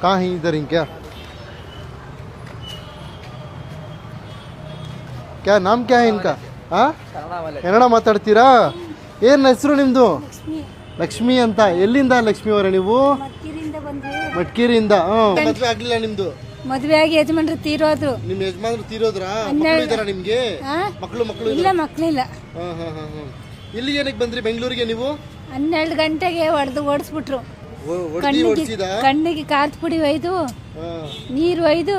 कहाँ है इधर इनका क्या नाम क्या है इनका हाँ ಕನ್ನಡ ಮಾತಾಡ್ತೀರಾ ಏನು ಹೆಸರು ನಿಮ್ಮದು ಲಕ್ಷ್ಮಿ ಅಂತ ಎಲ್ಲಿಂದ ಲಕ್ಷ್ಮಿ ಅವರೇ ನೀವು ಮಟ್ಕೇರಿಯಿಂದ ಮದುವೆ ಆಗ್ಲಿಲ್ಲ ನಿಮ್ದು ಮದುವೆ ಆಗಿ ಯಜಮಾನ್ರು ತೀರೋದ್ರು ನಿಮ್ಮ ಯಜಮಾನ್ರು ತೀರೋದ್ರಾ ಮಕ್ಕಳು ಇದಾರ ನಿಮ್ಗೆ ಮಕ್ಕಳು ಇಲ್ಲ ಮಕ್ಕಳಿಲ್ಲ ಇಲ್ಲಿ ಏನಕ್ಕೆ ಬಂದ್ರಿ ಬೆಂಗಳೂರಿಗೆ ನೀವು 12 ಗಂಟೆಗೆ ಹೊಡೆದು ಓಡಿಸ್ಬಿಟ್ರು ಓಡಿಸಿದ ಕಣ್ಣಿಗೆ ಕಾರ್ತ್ ಪುಡಿ ಒಯ್ದು ನೀರು ಒಯ್ದು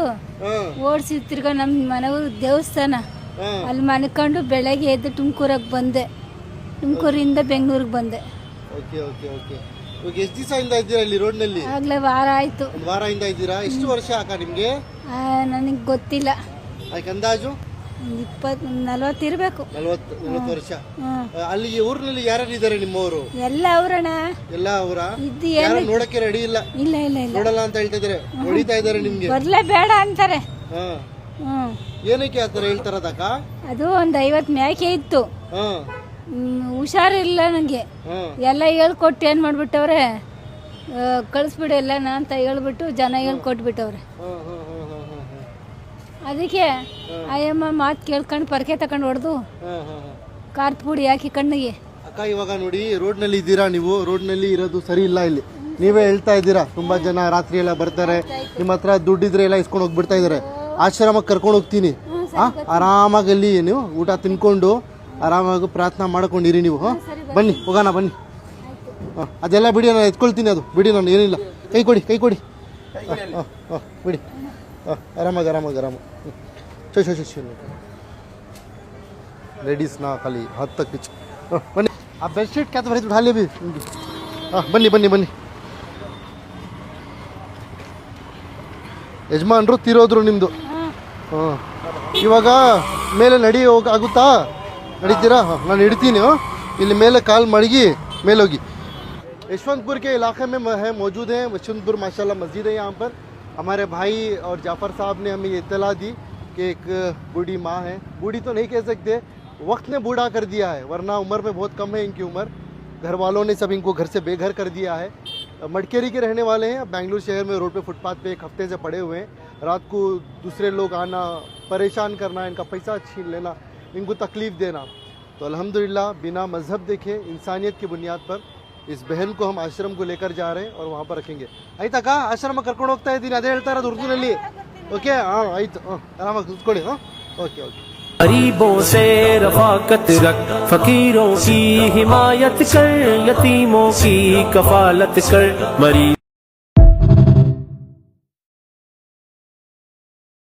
ಓಡಿಸಿ ತಿರ್ಗಾ ನಮ್ಮ ಮನೆಗೂ ದೇವಸ್ಥಾನ ಅಲ್ಲಿ ಮನ್ಕೊಂಡು ಬೆಳಗ್ಗೆ ಎದ್ದು ತುಮಕೂರಿಗೆ ಬಂದೆ ತುಮಕೂರಿಂದ ಬೆಂಗಳೂರಿಗೆ ಬಂದೆ ಎಷ್ಟು ದಿವಸ ಇಂದ ಇದ್ದೀರಾ ಇಲ್ಲಿ ರೋಡ್ ನಲ್ಲಿ ಆಗ್ಲೇ ವಾರ ಆಯ್ತು ವಾರದಿಂದ ಇದ್ದೀರಾ ಎಷ್ಟು ವರ್ಷ ಅಕ್ಕ ನಿಮ್ಗೆ ನನಗೆ ಗೊತ್ತಿಲ್ಲ ಅದಕ್ಕೆ ಅಂದಾಜು 40 ಇರ್ಬೇಕು 40 ವರ್ಷ ಅಲ್ಲಿ ಊರಿನಲ್ಲಿ ಯಾರ್ಯಾರು ಇದ್ದಾರೆ ನಿಮ್ಮವರು ಎಲ್ಲ ಅವರಣ್ಣ ಎಲ್ಲ ಅವರ ಇದ್ದು ಯಾರು ನೋಡಕ್ಕೆ ರೆಡಿ ಇಲ್ಲ ಇಲ್ಲ ಇಲ್ಲ ಇಲ್ಲ ನೋಡಲ್ಲ ಅಂತ ಹೇಳ್ತಾ ಇದಾರೆ ಹೊಡಿತಾ ಇದಾರೆ ನಿಮ್ಗೆ ಬರ್ಲೇ ಬೇಡ ಅಂತಾರೆ ಏನಕ್ಕೆ ಆತರ ಹೇಳ್ತಾರದಕ್ಕ ಅದು ಒಂದು 50 ಮೇಕೆ ಇತ್ತು ಹುಷಾರಿಲ್ಲ ನಂಗೆ ಎಲ್ಲ ಹೇಳ್ಕೊಟ್ಟು ಏನ್ ಮಾಡ್ಬಿಟ್ಟವ್ರೆ ಕಳಿಸ್ಬಿಡು ಎಲ್ಲ ಅಂತ ಹೇಳ್ಬಿಟ್ಟು ಜನ ಹೇಳ್ಕೊಟ್ಬಿಟ್ಟವ್ರೆ ಅದಕ್ಕೆ ಅಯ್ಯಮ್ಮ ಮಾತು ಕೇಳ್ಕೊಂಡು ಪರ್ಕೆ ತಕೊಂಡು ಹೊಡೆದು ಕಾರ್ತ್ ಪುಡಿ ಹಾಕಿ ಕಣ್ಣಿಗೆ ಅಕ್ಕ ಇವಾಗ ನೋಡಿ ರೋಡ್ ನಲ್ಲಿ ಇದ್ದೀರಾ ನೀವು ರೋಡ್ ನಲ್ಲಿ ಇರೋದು ಸರಿ ಇಲ್ಲ ಇಲ್ಲಿ ನೀವೇ ಹೇಳ್ತಾ ಇದ್ದೀರಾ ತುಂಬಾ ಜನ ರಾತ್ರಿ ಎಲ್ಲ ಬರ್ತಾರೆ ನಿಮ್ಮ ಹತ್ರ ದುಡ್ಡಿದ್ರೆ ಎಲ್ಲ ಇಸ್ಕೊಂಡು ಹೋಗ್ಬಿಡ್ತಾ ಇದಾರೆ ಆಶ್ರಮಕ್ಕೆ ಕರ್ಕೊಂಡು ಹೋಗ್ತೀನಿ ಆರಾಮಾಗಿ ಅಲ್ಲಿ ನೀವು ಊಟ ತಿನ್ಕೊಂಡು ಆರಾಮಾಗಿ ಪ್ರಾರ್ಥನಾ ಮಾಡ್ಕೊಂಡಿರಿ ನೀವು ಬನ್ನಿ ಹೋಗೋಣ ಬನ್ನಿ ಅದೆಲ್ಲ ಬಿಡಿ ನಾನು ಎತ್ಕೊಳ್ತೀನಿ ಅದು ಬಿಡಿ ನಾನು ಏನಿಲ್ಲ ಕೈ ಕೊಡಿ ಬಿಡಿ ಆರಾಮಾಗಿ ಚೋ लेडीज ना खाली हाथ तक बन्नी आप बेडशीट क्या तो भरी उठा ले भी बन्नी ಯಜಮಾನ್ರು ತೀರೋದ್ರು ನಿಮ್ಮದು ಇವಾಗ ಮೇಲೆ ಆಗುತ್ತಾ ನಡೀತೀರಾ ನಾನು ಇಡ್ತೀನಿ ಇಲ್ಲಿ ಮೇಲೆ ಕಾಲು ಮಡಗಿ ಮೇಲೆ ಹೋಗಿ यशवंतपुर के इलाके में है मौजूद है यशवंतपुर माशाल्लाह मस्जिद है यहाँ पर हमारे भाई और जाफ़र साहब ने हमें ये इत्तला दी कि एक बूढ़ी माँ है बूढ़ी तो नहीं कह सकते वक्त ने बूढ़ा कर दिया है वरना उम्र में बहुत कम है इनकी उम्र घर वालों ने सब इनको घर से बेघर कर दिया है मटकेरी के रहने वाले हैं बेंगलुरु शहर में रोड पे फुटपाथ पे एक हफ्ते से पड़े हुए हैं रात को दूसरे लोग आना परेशान करना इनका पैसा छीन लेना इनको तकलीफ़ देना तो अल्हम्दुलिल्लाह बिना मज़हब देखे इंसानियत की बुनियाद पर इस बहन को हम आश्रम को लेकर जा रहे हैं और वहाँ पर रखेंगे आयता का आश्रम ಕರ್ಕೊಂಡು ಹೋಗ್ತಾ ಇದ್ದೀನಿ ಅದೇ ಹೇಳ್ತಾ ಇರೋದು ಉರ್ದುನಲ್ಲಿ ಓಕೆ ಆಯ್ತು ಆರಾಮಾಗಿ ಕೂತ್ಕೊಳ್ಳಿ ಓಕೆ गरीबों से रफाकत रख फकीरों की हिमायत कर यतीमों की कफालत कर मरीज